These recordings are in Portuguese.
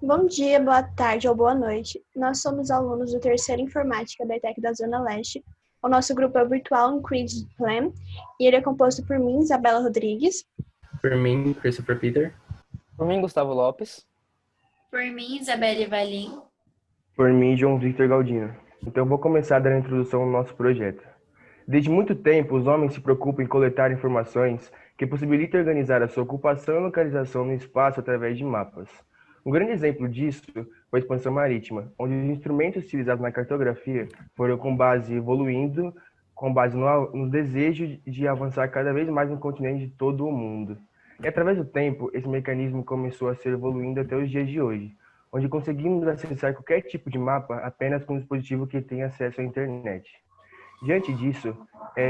Bom dia, boa tarde ou boa noite. Nós somos alunos do terceiro Informática da ETEC da Zona Leste. O nosso grupo é o Virtual Increased Plan e ele é composto por mim, Isabela Rodrigues. Por mim, Christopher Peter. Por mim, Gustavo Lopes. Por mim, Isabelle Valim. Por mim, João Victor Galdino. Então eu vou começar a dar a introdução ao nosso projeto. Desde muito tempo, os homens se preocupam em coletar informações que possibilitem organizar a sua ocupação e localização no espaço através de mapas. Um grande exemplo disso foi a expansão marítima, onde os instrumentos utilizados na cartografia foram evoluindo com base no desejo de avançar cada vez mais no continente de todo o mundo. E através do tempo, esse mecanismo começou a ser evoluindo até os dias de hoje, onde conseguimos acessar qualquer tipo de mapa apenas com um dispositivo que tem acesso à internet. Diante disso,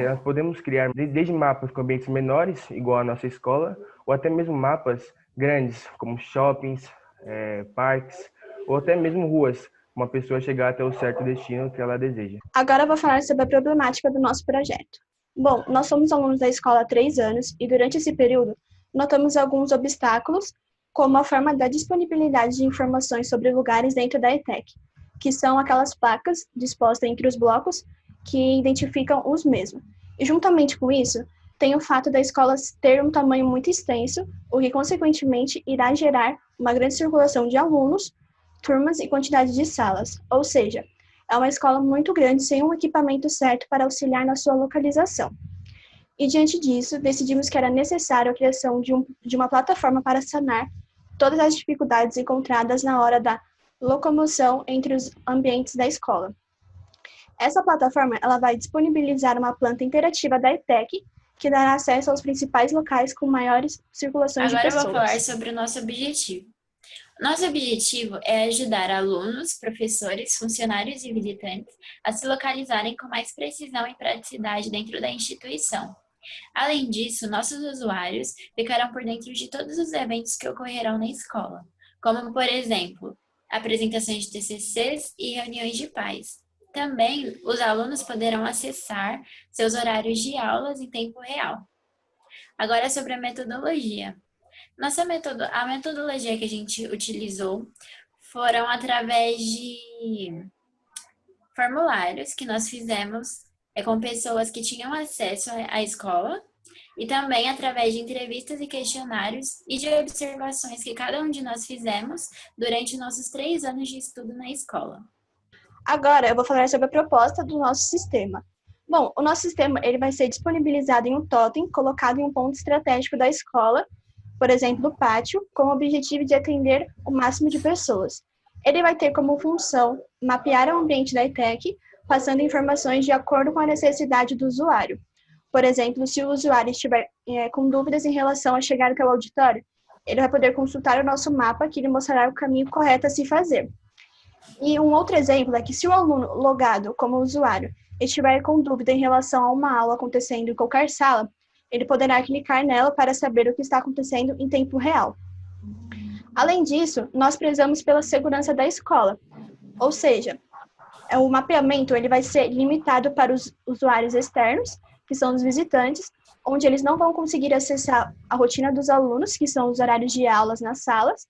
nós podemos criar desde mapas com ambientes menores, igual a nossa escola, ou até mesmo mapas grandes, como shoppings, parques, ou até mesmo ruas, uma pessoa chegar até o certo destino que ela deseja. Agora eu vou falar sobre a problemática do nosso projeto. Bom, nós somos alunos da escola há 3 anos e durante esse período notamos alguns obstáculos, como a forma da disponibilidade de informações sobre lugares dentro da ETEC, que são aquelas placas dispostas entre os blocos que identificam os mesmos. E juntamente com isso, tem o fato da escola ter um tamanho muito extenso, o que consequentemente irá gerar uma grande circulação de alunos, turmas e quantidade de salas, ou seja, é uma escola muito grande sem um equipamento certo para auxiliar na sua localização. E diante disso, decidimos que era necessário a criação de uma plataforma para sanar todas as dificuldades encontradas na hora da locomoção entre os ambientes da escola. Essa plataforma ela vai disponibilizar uma planta interativa da ETEC, que dará acesso aos principais locais com maiores circulações de pessoas. Agora eu vou falar sobre o nosso objetivo. Nosso objetivo é ajudar alunos, professores, funcionários e visitantes a se localizarem com mais precisão e praticidade dentro da instituição. Além disso, nossos usuários ficarão por dentro de todos os eventos que ocorrerão na escola, como, por exemplo, apresentações de TCCs e reuniões de pais. Também, os alunos poderão acessar seus horários de aulas em tempo real. Agora, sobre a metodologia. A metodologia que a gente utilizou foram através de formulários que nós fizemos com pessoas que tinham acesso à escola e também através de entrevistas e questionários e de observações que cada um de nós fizemos durante nossos 3 anos de estudo na escola. Agora eu vou falar sobre a proposta do nosso sistema. Bom, o nosso sistema ele vai ser disponibilizado em um totem colocado em um ponto estratégico da escola, por exemplo, o pátio, com o objetivo de atender o máximo de pessoas. Ele vai ter como função mapear o ambiente da ETEC, passando informações de acordo com a necessidade do usuário. Por exemplo, se o usuário estiver com dúvidas em relação a chegar até o auditório, ele vai poder consultar o nosso mapa, que lhe mostrará o caminho correto a se fazer. E um outro exemplo é que se o aluno logado como usuário estiver com dúvida em relação a uma aula acontecendo em qualquer sala, ele poderá clicar nela para saber o que está acontecendo em tempo real. Além disso, nós prezamos pela segurança da escola, ou seja, o mapeamento ele vai ser limitado para os usuários externos, que são os visitantes, onde eles não vão conseguir acessar a rotina dos alunos, que são os horários de aulas nas salas,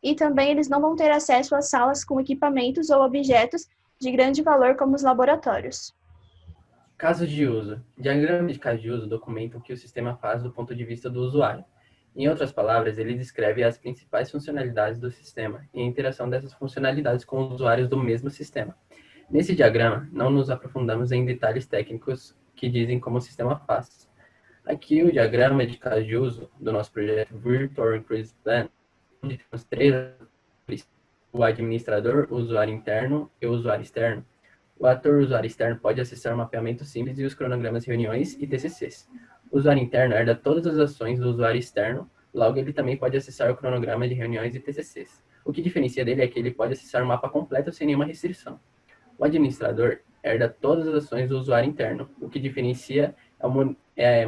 e também eles não vão ter acesso às salas com equipamentos ou objetos de grande valor, como os laboratórios. Casos de uso. Diagrama de caso de uso documenta o que o sistema faz do ponto de vista do usuário. Em outras palavras, ele descreve as principais funcionalidades do sistema e a interação dessas funcionalidades com os usuários do mesmo sistema. Nesse diagrama, não nos aprofundamos em detalhes técnicos que dizem como o sistema faz. Aqui o diagrama de caso de uso do nosso projeto Virtual Increased Plan, onde temos 3 atores: o administrador, o usuário interno e o usuário externo. O ator usuário externo pode acessar o mapeamento simples e os cronogramas de reuniões e TCCs. O usuário interno herda todas as ações do usuário externo, logo ele também pode acessar o cronograma de reuniões e TCCs. O que diferencia dele é que ele pode acessar o mapa completo sem nenhuma restrição. O administrador herda todas as ações do usuário interno, o que diferencia é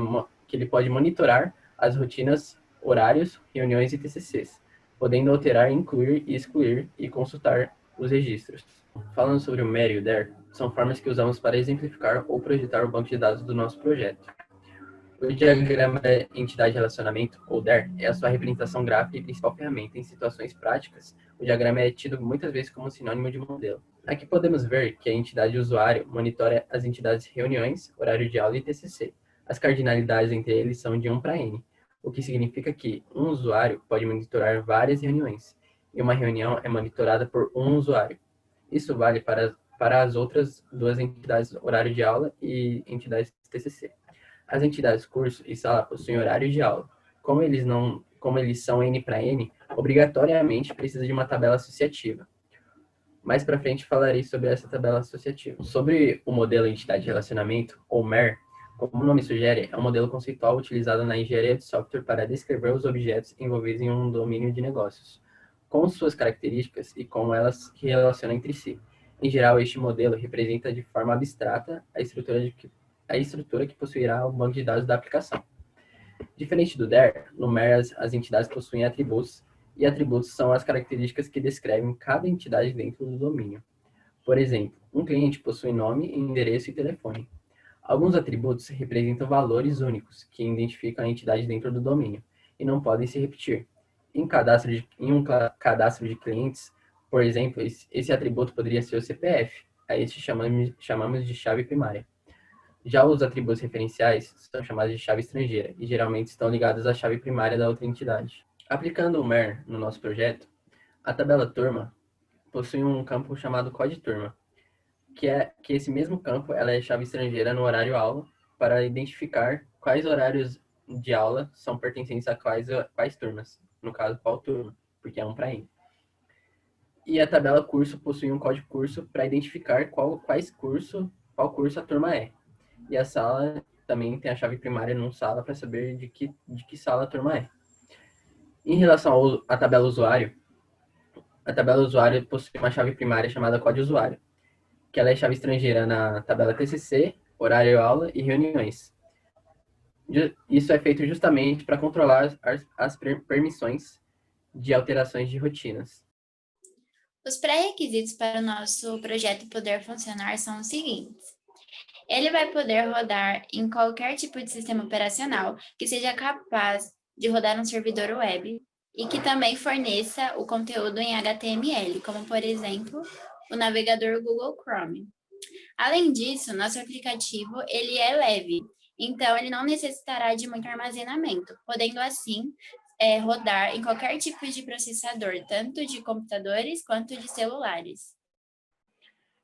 que ele pode monitorar as rotinas, horários, reuniões e TCCs, podendo alterar, incluir e excluir e consultar os registros. Falando sobre o MER e o DER, são formas que usamos para exemplificar ou projetar o banco de dados do nosso projeto. O diagrama entidade-relacionamento, ou DER, é a sua representação gráfica e principal ferramenta. Em situações práticas, o diagrama é tido muitas vezes como sinônimo de modelo. Aqui podemos ver que a entidade usuário monitora as entidades reuniões, horário de aula e TCC. As cardinalidades entre eles são de 1 para n, o que significa que um usuário pode monitorar várias reuniões, e uma reunião é monitorada por um usuário. Isso vale para as outras duas entidades horário de aula e entidades TCC. As entidades curso e sala possuem horário de aula. Como eles são N para N, obrigatoriamente precisa de uma tabela associativa. Mais para frente falarei sobre essa tabela associativa. Sobre o modelo entidade de relacionamento, ou MER, como o nome sugere, é um modelo conceitual utilizado na engenharia de software para descrever os objetos envolvidos em um domínio de negócios, com suas características e como elas se relacionam entre si. Em geral, este modelo representa de forma abstrata a estrutura que possuirá o banco de dados da aplicação. Diferente do DER, no MER as entidades possuem atributos, e atributos são as características que descrevem cada entidade dentro do domínio. Por exemplo, um cliente possui nome, endereço e telefone. Alguns atributos representam valores únicos, que identificam a entidade dentro do domínio, e não podem se repetir. Em um cadastro de clientes, por exemplo, esse atributo poderia ser o CPF, a este chamamos de chave primária. Já os atributos referenciais são chamados de chave estrangeira e geralmente estão ligados à chave primária da outra entidade. Aplicando o MER no nosso projeto, a tabela turma possui um campo chamado CODE-turma, que esse mesmo campo ela é chave estrangeira no horário aula para identificar quais horários de aula são pertencentes a quais turmas, no caso, qual turma, porque é 1 para n. E a tabela curso possui um código curso para identificar qual curso a turma é. E a sala também tem a chave primária num sala para saber de que sala a turma é. Em relação à tabela usuário, a tabela usuário possui uma chave primária chamada código usuário, que ela é chave estrangeira na tabela TCC, horário aula e reuniões. Isso é feito justamente para controlar as permissões de alterações de rotinas. Os pré-requisitos para o nosso projeto poder funcionar são os seguintes. Ele vai poder rodar em qualquer tipo de sistema operacional que seja capaz de rodar um servidor web e que também forneça o conteúdo em HTML, como, por exemplo, o navegador Google Chrome. Além disso, nosso aplicativo ele é leve, então ele não necessitará de muito armazenamento, podendo assim rodar em qualquer tipo de processador, tanto de computadores quanto de celulares.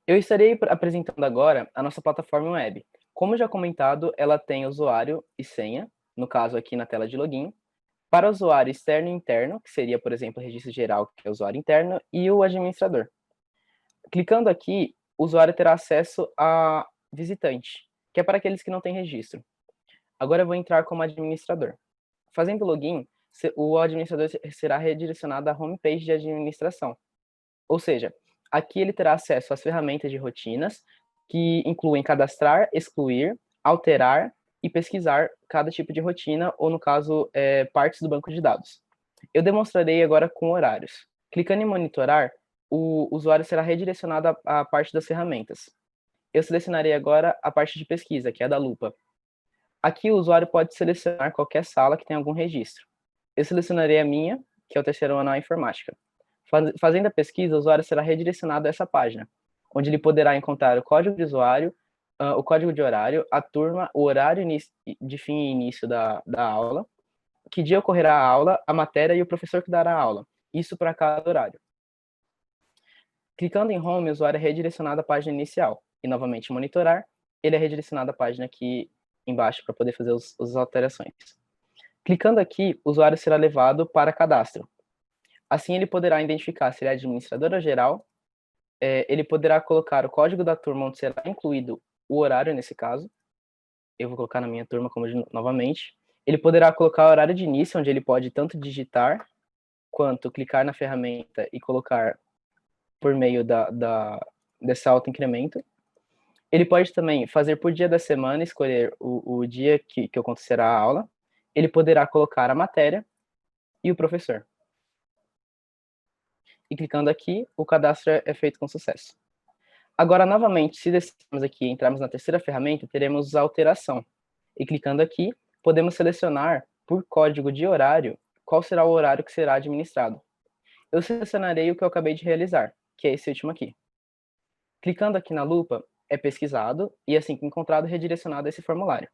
Eu estarei apresentando agora a nossa plataforma web. Como já comentado, ela tem usuário e senha, no caso aqui na tela de login, para usuário externo e interno, que seria, por exemplo, o registro geral, que é o usuário interno, e o administrador. Clicando aqui, o usuário terá acesso a visitante, que é para aqueles que não têm registro. Agora eu vou entrar como administrador. Fazendo login, o administrador será redirecionado à homepage de administração. Ou seja, aqui ele terá acesso às ferramentas de rotinas, que incluem cadastrar, excluir, alterar e pesquisar cada tipo de rotina, ou no caso, partes do banco de dados. Eu demonstrarei agora com horários. Clicando em monitorar, o usuário será redirecionado à parte das ferramentas. Eu selecionarei agora a parte de pesquisa, que é a da lupa. Aqui o usuário pode selecionar qualquer sala que tenha algum registro. Eu selecionarei a minha, que é o terceiro ano na informática. Fazendo a pesquisa, o usuário será redirecionado a essa página, onde ele poderá encontrar o código de usuário, o código de horário, a turma, o horário de fim e início da aula, que dia ocorrerá a aula, a matéria e o professor que dará a aula. Isso para cada horário. Clicando em Home, o usuário é redirecionado à página inicial. E, novamente, monitorar, ele é redirecionado à página aqui embaixo para poder fazer as alterações. Clicando aqui, o usuário será levado para cadastro. Assim, ele poderá identificar se ele é administrador ou geral, ele poderá colocar o código da turma onde será incluído o horário, nesse caso. Eu vou colocar na minha turma novamente. Ele poderá colocar o horário de início, onde ele pode tanto digitar, quanto clicar na ferramenta e colocar por meio desse autoincremento. Ele pode também fazer por dia da semana, escolher o dia que acontecerá a aula. Ele poderá colocar a matéria e o professor. E clicando aqui, o cadastro é feito com sucesso. Agora, novamente, se descermos aqui e entrarmos na terceira ferramenta, teremos a alteração. E clicando aqui, podemos selecionar por código de horário qual será o horário que será administrado. Eu selecionarei o que eu acabei de realizar, que é esse último aqui. Clicando aqui na lupa, é pesquisado e assim que encontrado, redirecionado a esse formulário.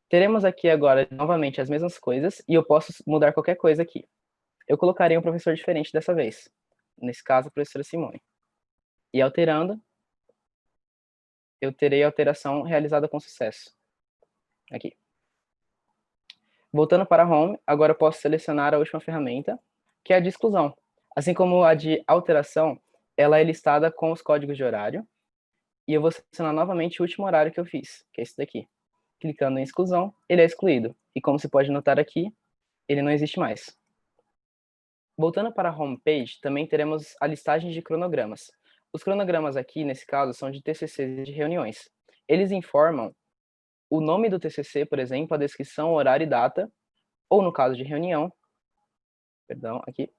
Teremos aqui agora novamente as mesmas coisas e eu posso mudar qualquer coisa aqui. Eu colocarei um professor diferente dessa vez. Nesse caso, a professora Simone. E alterando, eu terei a alteração realizada com sucesso. Aqui. Voltando para Home, agora eu posso selecionar a última ferramenta, que é a de exclusão. Assim como a de alteração, ela é listada com os códigos de horário. E eu vou selecionar novamente o último horário que eu fiz, que é esse daqui. Clicando em exclusão, ele é excluído. E como você pode notar aqui, ele não existe mais. Voltando para a homepage, também teremos a listagem de cronogramas. Os cronogramas aqui, nesse caso, são de TCCs e de reuniões. Eles informam o nome do TCC, por exemplo, a descrição, horário e data, ou no caso de reunião, aqui,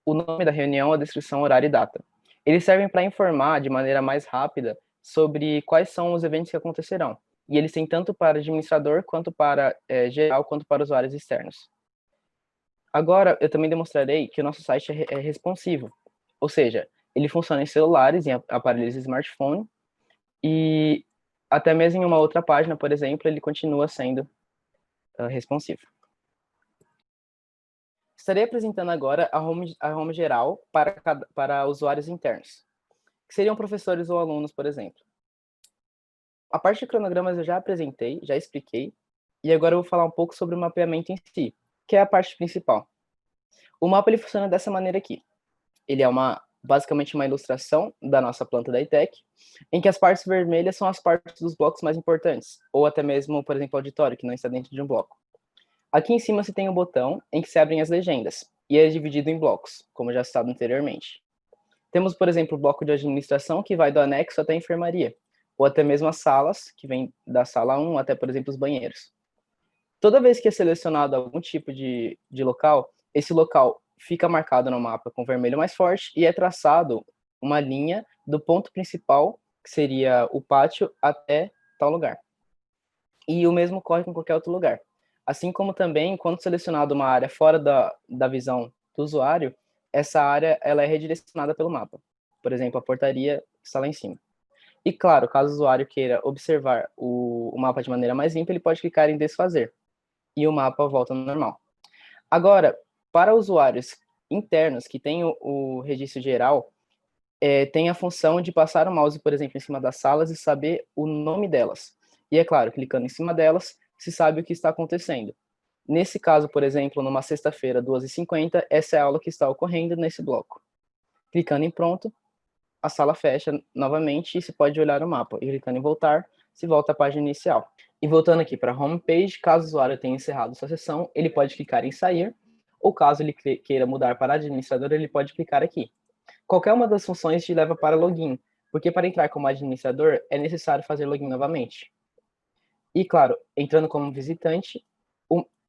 o nome da reunião, a descrição, horário e data. Eles servem para informar de maneira mais rápida sobre quais são os eventos que acontecerão. E eles têm tanto para administrador, quanto para geral, quanto para usuários externos. Agora, eu também demonstrarei que o nosso site é responsivo. Ou seja, ele funciona em celulares, em aparelhos de smartphone, e até mesmo em uma outra página, por exemplo, ele continua sendo responsivo. Estarei apresentando agora a home geral para usuários internos, que seriam professores ou alunos, por exemplo. A parte de cronogramas eu já apresentei, já expliquei, e agora eu vou falar um pouco sobre o mapeamento em si, que é a parte principal. O mapa ele funciona dessa maneira aqui. Ele é basicamente uma ilustração da nossa planta da ETEC, em que as partes vermelhas são as partes dos blocos mais importantes, ou até mesmo, por exemplo, o auditório, que não está dentro de um bloco. Aqui em cima você tem um botão em que se abrem as legendas, e é dividido em blocos, como já citado anteriormente. Temos, por exemplo, o bloco de administração, que vai do anexo até a enfermaria, ou até mesmo as salas, que vem da sala 1 até, por exemplo, os banheiros. Toda vez que é selecionado algum tipo de local, esse local fica marcado no mapa com vermelho mais forte e é traçado uma linha do ponto principal, que seria o pátio, até tal lugar. E o mesmo ocorre com qualquer outro lugar. Assim como também, quando selecionado uma área fora da visão do usuário, essa área ela é redirecionada pelo mapa. Por exemplo, a portaria está lá em cima. E claro, caso o usuário queira observar o mapa de maneira mais limpa, ele pode clicar em desfazer. E o mapa volta ao normal. Agora, para usuários internos que têm o registro geral, tem a função de passar o mouse, por exemplo, em cima das salas e saber o nome delas. E é claro, clicando em cima delas, se sabe o que está acontecendo. Nesse caso, por exemplo, numa sexta-feira, 2h50, essa é a aula que está ocorrendo nesse bloco. Clicando em pronto, a sala fecha novamente e se pode olhar o mapa. E clicando em voltar, se volta à página inicial. E voltando aqui para a homepage, caso o usuário tenha encerrado sua sessão, ele pode clicar em sair, ou caso ele queira mudar para administrador, ele pode clicar aqui. Qualquer uma das funções te leva para login, porque para entrar como administrador é necessário fazer login novamente. E claro, entrando como visitante,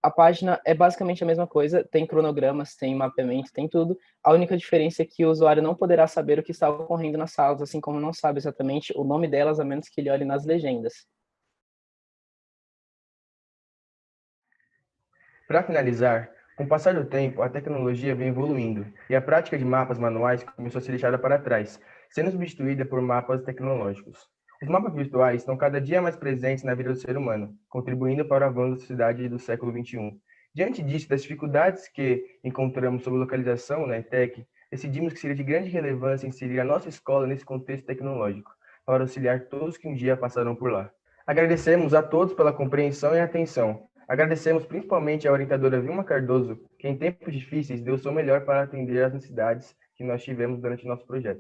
a página é basicamente a mesma coisa, tem cronogramas, tem mapeamento, tem tudo. A única diferença é que o usuário não poderá saber o que está ocorrendo nas salas, assim como não sabe exatamente o nome delas, a menos que ele olhe nas legendas. Para finalizar, com o passar do tempo, a tecnologia vem evoluindo e a prática de mapas manuais começou a ser deixada para trás, sendo substituída por mapas tecnológicos. Os mapas virtuais estão cada dia mais presentes na vida do ser humano, contribuindo para o avanço da sociedade do século XXI. Diante disso, das dificuldades que encontramos sobre localização na ETEC, decidimos que seria de grande relevância inserir a nossa escola nesse contexto tecnológico, para auxiliar todos que um dia passaram por lá. Agradecemos a todos pela compreensão e atenção. Agradecemos principalmente à orientadora Vilma Cardoso, que em tempos difíceis deu o seu melhor para atender às necessidades que nós tivemos durante o nosso projeto.